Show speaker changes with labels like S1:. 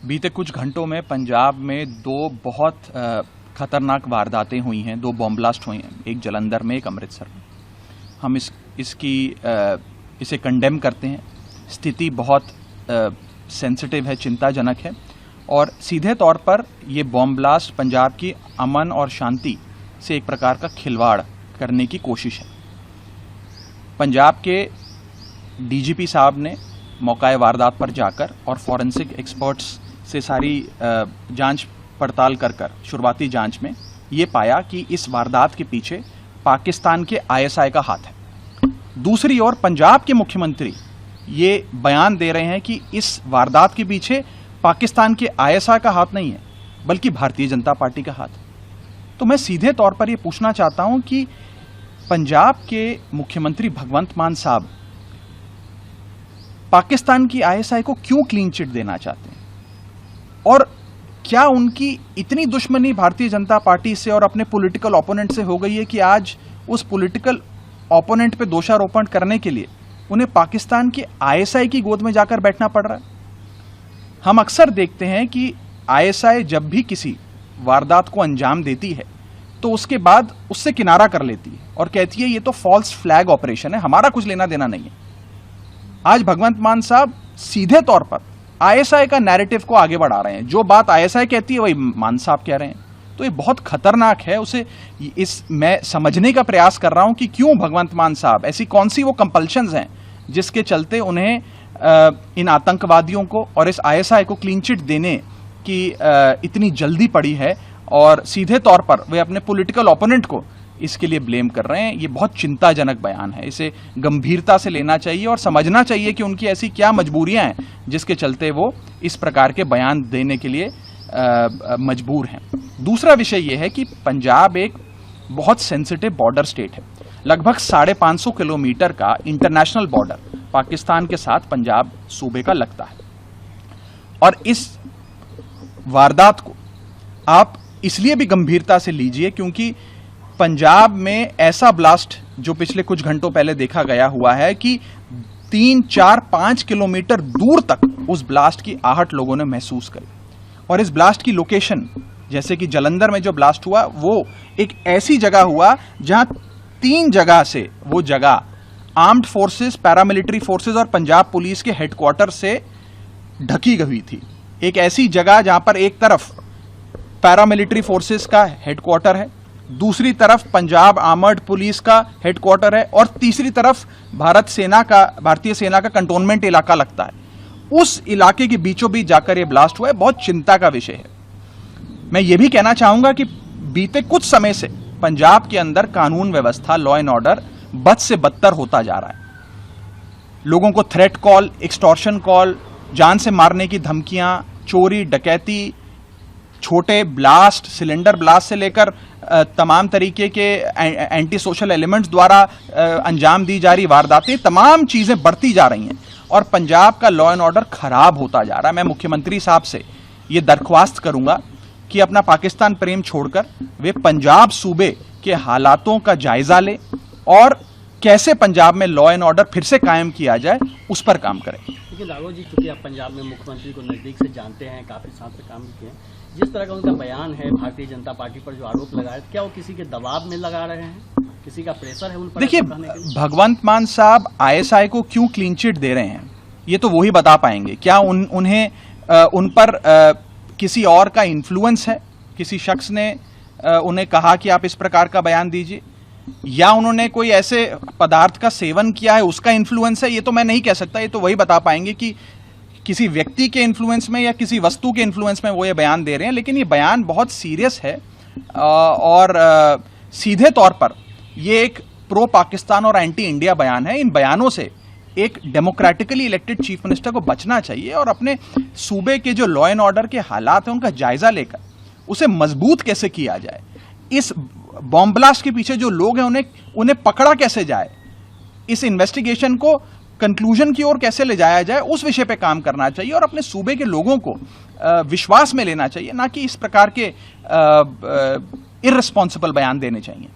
S1: बीते कुछ घंटों में पंजाब में दो बहुत खतरनाक वारदातें हुई हैं, दो बॉम्ब ब्लास्ट हुए हैं, एक जलंधर में, एक अमृतसर में। हम इसे कंडेम करते हैं। स्थिति बहुत सेंसिटिव है, चिंताजनक है और सीधे तौर पर ये बॉम्ब ब्लास्ट पंजाब की अमन और शांति से एक प्रकार का खिलवाड़ करने की कोशिश है। पंजाब के डीजीपी साहब ने मौका वारदात पर जाकर और फॉरेंसिक एक्सपर्ट्स से सारी जांच पड़ताल कर शुरुआती जांच में ये पाया कि इस वारदात के पीछे पाकिस्तान के आईएसआई का हाथ है। दूसरी ओर पंजाब के मुख्यमंत्री ये बयान दे रहे हैं कि इस वारदात के पीछे पाकिस्तान के आईएसआई का हाथ नहीं है, बल्कि भारतीय जनता पार्टी का हाथ है। तो मैं सीधे तौर पर ये पूछना चाहता हूं कि पंजाब के मुख्यमंत्री भगवंत मान साहब पाकिस्तान की आईएसआई को क्यों क्लीन चिट देना चाहते हैं, और क्या उनकी इतनी दुश्मनी भारतीय जनता पार्टी से और अपने पॉलिटिकल ओपोनेंट से हो गई है कि आज उस पॉलिटिकल ओपोनेंट पे दोषारोपण करने के लिए उन्हें पाकिस्तान की आईएसआई की गोद में जाकर बैठना पड़ रहा है। हम अक्सर देखते हैं कि आईएसआई जब भी किसी वारदात को अंजाम देती है तो उसके बाद उससे किनारा कर लेती है और कहती है ये तो फॉल्स फ्लैग ऑपरेशन है, हमारा कुछ लेना देना नहीं है। आज भगवंत मान साहब सीधे तौर पर आईएसआई का नैरेटिव को आगे बढ़ा रहे हैं। जो बात आईएसआई कहती है वही मान साहब कह रहे हैं। तो ये बहुत खतरनाक है। मैं समझने का प्रयास कर रहा हूं कि क्यों भगवंत मान साहब, ऐसी कौन सी वो कंपल्शंस हैं जिसके चलते उन्हें इन आतंकवादियों को और इस आईएसआई को क्लीन चिट देने की इतनी जल्दी पड़ी है, और सीधे तौर पर वे अपने पॉलिटिकल ओपोनेंट को इसके लिए ब्लेम कर रहे हैं। ये बहुत चिंताजनक बयान है, इसे गंभीरता से लेना चाहिए और समझना चाहिए कि उनकी ऐसी क्या मजबूरियां हैं जिसके चलते वो इस प्रकार के बयान देने के लिए मजबूर हैं। दूसरा विषय यह है कि पंजाब एक बहुत सेंसिटिव बॉर्डर स्टेट है। लगभग 550 किलोमीटर का इंटरनेशनल बॉर्डर पाकिस्तान के साथ पंजाब सूबे का लगता है, और इस वारदात को आप इसलिए भी गंभीरता से लीजिए क्योंकि पंजाब में ऐसा ब्लास्ट जो पिछले कुछ घंटों पहले देखा गया हुआ है कि 3, 4, 5 किलोमीटर दूर तक उस ब्लास्ट की आहट लोगों ने महसूस करी। और इस ब्लास्ट की लोकेशन, जैसे कि जलंधर में जो ब्लास्ट हुआ, वो एक ऐसी जगह हुआ जहां 3 जगह से वो जगह आर्म्ड फोर्सेस, पैरामिलिट्री फोर्सेस और पंजाब पुलिस के हेडक्वार्टर से ढकी गई थी। एक ऐसी जगह जहां पर एक तरफ पैरामिलिट्री फोर्सेस का हेडक्वार्टर है, दूसरी तरफ पंजाब आर्मर्ड पुलिस का हेडक्वार्टर है, और तीसरी तरफ भारतीय सेना का कंटोनमेंट इलाका लगता है। उस इलाके के बीचों बीच जाकर यह ब्लास्ट हुआ है। बहुत चिंता का विषय है। मैं यह भी कहना चाहूंगा कि बीते कुछ समय से पंजाब के अंदर कानून व्यवस्था, लॉ एंड ऑर्डर बद से बदतर होता जा रहा है। लोगों को थ्रेट कॉल, एक्सटॉर्शन कॉल, जान से मारने की धमकियां, चोरी, डकैती, छोटे ब्लास्ट, सिलेंडर ब्लास्ट से लेकर तमाम तरीके के एंटी सोशल एलिमेंट्स द्वारा अंजाम दी जा रही वारदातें, तमाम चीजें बढ़ती जा रही हैं और पंजाब का लॉ एंड ऑर्डर खराब होता जा रहा है। मैं मुख्यमंत्री साहब से ये दरख्वास्त करूंगा कि अपना पाकिस्तान प्रेम छोड़कर वे पंजाब सूबे के हालातों का जायजा ले और कैसे पंजाब में लॉ एंड ऑर्डर फिर से कायम किया जाए उस पर काम करें।
S2: देखिए राघव जी, चूंकि आप पंजाब में मुख्यमंत्री को नजदीक से जानते हैं, काफी साल से काम किए हैं, जिस तरह का उनका बयान है भारतीय जनता पार्टी पर जो आरोप लगाए, क्या वो किसी के दबाव में लगा रहे हैं, किसी का प्रेशर है उन पर?
S1: देखिए, भगवंत मान साहब आईएसआई को क्यों क्लीन चिट दे रहे हैं ये तो वही बता पाएंगे। क्या उन पर किसी और का इन्फ्लुएंस है, किसी शख्स ने उन्हें कहा कि आप इस प्रकार का बयान दीजिए, या उन्होंने कोई ऐसे पदार्थ का सेवन किया है उसका इन्फ्लुएंस है, ये तो मैं नहीं कह सकता। ये तो वही बता पाएंगे कि किसी व्यक्ति के इन्फ्लुएंस में या किसी वस्तु के इन्फ्लुएंस में वो ये बयान दे रहे हैं। लेकिन ये बयान बहुत सीरियस है और सीधे तौर पर ये एक प्रो पाकिस्तान और एंटी इंडिया बयान है। इन बयानों से एक डेमोक्रेटिकली इलेक्टेड चीफ मिनिस्टर को बचना चाहिए और अपने सूबे के जो लॉ एंड ऑर्डर के हालात हैं उनका जायजा लेकर उसे मजबूत कैसे किया जाए, इस बॉम्ब ब्लास्ट के पीछे जो लोग हैं उन्हें पकड़ा कैसे जाए, इस इन्वेस्टिगेशन को कंक्लूजन की ओर कैसे ले जाया जाए, उस विषय पे काम करना चाहिए और अपने सूबे के लोगों को विश्वास में लेना चाहिए, ना कि इस प्रकार के इर्रेस्पॉन्सिबल बयान देने चाहिए।